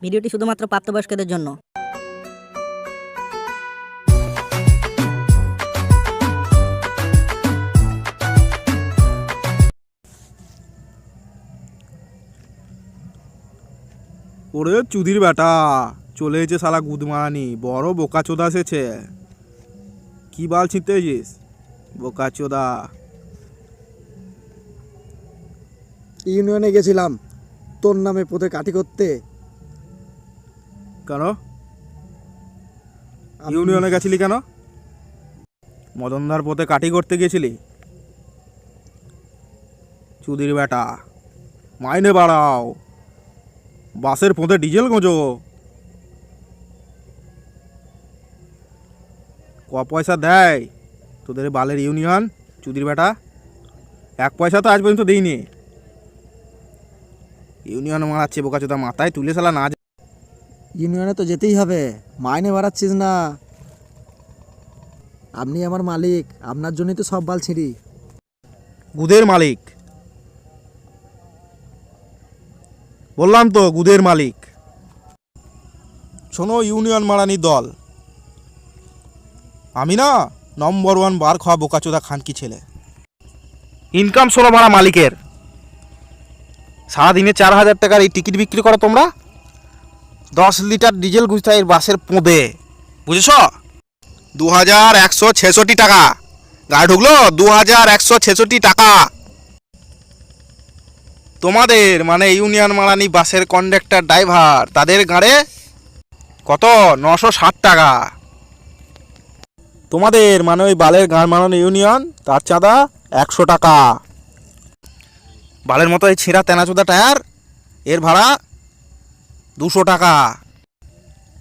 ভিডিওটি শুধুমাত্র প্রাপ্তবয়স্কদের জন্য। ওরে চুদির বেটা চলে এসেছে শালা গুদমারানি, বড় বোকাচোদা এসেছে। কি বাল ছিঁড়তে এসেছিস বোকাচোদা? ইউনিয়নে গেছিলাম তোর নামে পথে কাটি করতে। কেন ইউনিয়নে গেছিলি? কেন মদনদার পথে কাটি করতে গেছিলি? চুদির বেটা মাইনে বাড়াও, বাসের পথে ডিজেল গোঁজো। ক পয়সা দেয় তোদের বালের ইউনিয়ন? চুদির বেটা 1 পয়সা তো আজ পর্যন্ত দিইনি। ইউনিয়ন মারাচ্ছে বোকাচোদা, মাথায় তুলে শালা না। ইউনিয়নে তো যেতেই হবে, মাইনে বাড়াচ্ছিস না। আপনি আমার মালিক, আপনার জন্যই তো সব বাল ছিঁড়ি। গুদের মালিক বললাম তো, গুদের মালিক। শোনো ইউনিয়ন মারানি দল, আমি না নম্বর 1 বার খাওয়া বোকাচোদা খানকি ছেলে। ইনকাম 16 ভাড়া মালিকের। সারাদিনে 4000 টাকার এই টিকিট বিক্রি করো তোমরা। 10 লিটার ডিজেল গুছতে এই বাসের পোঁদে, বুঝেছ? 2166 টাকা গাড়ি ঢুকলো, 2166 টাকা। তোমাদের মানে ইউনিয়ন মারানি বাসের কন্ডাক্টর ড্রাইভার, তাদের গাড়ে কত? 960 টাকা। তোমাদের মানে ওই বালের গাড় মারানো ইউনিয়ন, তার চাঁদা 100 টাকা। বালের মতো এই ছেঁড়া তেনাচোদা টায়ার, এর ভাড়া 200 টাকা।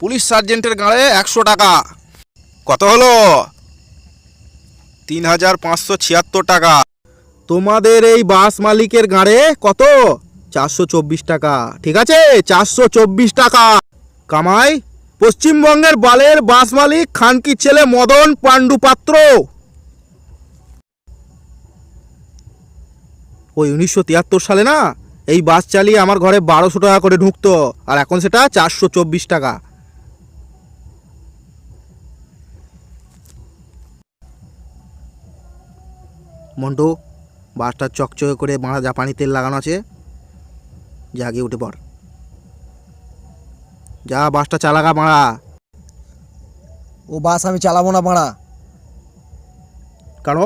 পুলিশ সার্জেন্টের গাড়ে 100 টাকা। কত হলো? 3576 টাকা। তোমাদের এই বাস মালিকের গাড়ে কত? 424 টাকা। ঠিক আছে, 424 টাকা কামাই পশ্চিমবঙ্গের বালের বাস মালিক খানকির ছেলে মদন পাণ্ডু পাত্র। ওই 1973 সালে না এই বাস চালিয়ে আমার ঘরে 1200 টাকা করে ঢুকতো, আর এখন সেটা 424 টাকা। মন্টু, বাসটা চকচকে করে মারা জাপানি তেল লাগানো আছে, যা গিয়ে উঠে পড়। যা বাসটা চালাগা মারা। ও বাস আমি চালাবো না মারা। কেন?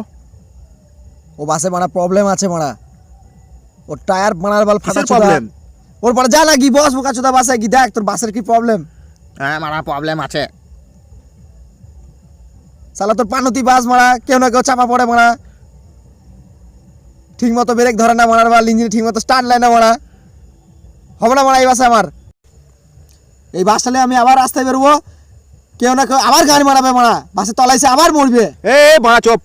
ও বাসে মারা প্রবলেম আছে মারা। ওর টায়ার মারার বাল ফাটা প্রবলেম? ওর মারা যা না কি বস বোকাচোদা বাসে কি দেখ তোর বাসের কি প্রবলেম। হ্যাঁ মারা প্রবলেম আছে। শালা তোর পানতি বাস মারা, কেউ না কেউ চাপা পড়ে মারা। ঠিক মতো ব্রেক ধরে না মারার বাল, ইঞ্জিন ঠিক মতো স্টার্ট লাইন না মারা। হবে না মারা এই বাসে আমার। এই বাস চালিয়ে আমি আবার রাস্তায় বেরোবো, কেউ না কেউ আবার গাড়ি মারাবে মারা, বাসে তলাইছে আবার মরবে। এ মারা চোপ।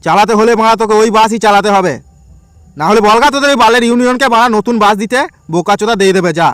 চালাতে হলে মারা তোকে ওই বাসই চালাতে হবে, না হলে বলগা তোদের ওই বালের ইউনিয়নকে মারা নতুন বাস দিতে, বোকাচোদা দিয়ে দেবে। যা।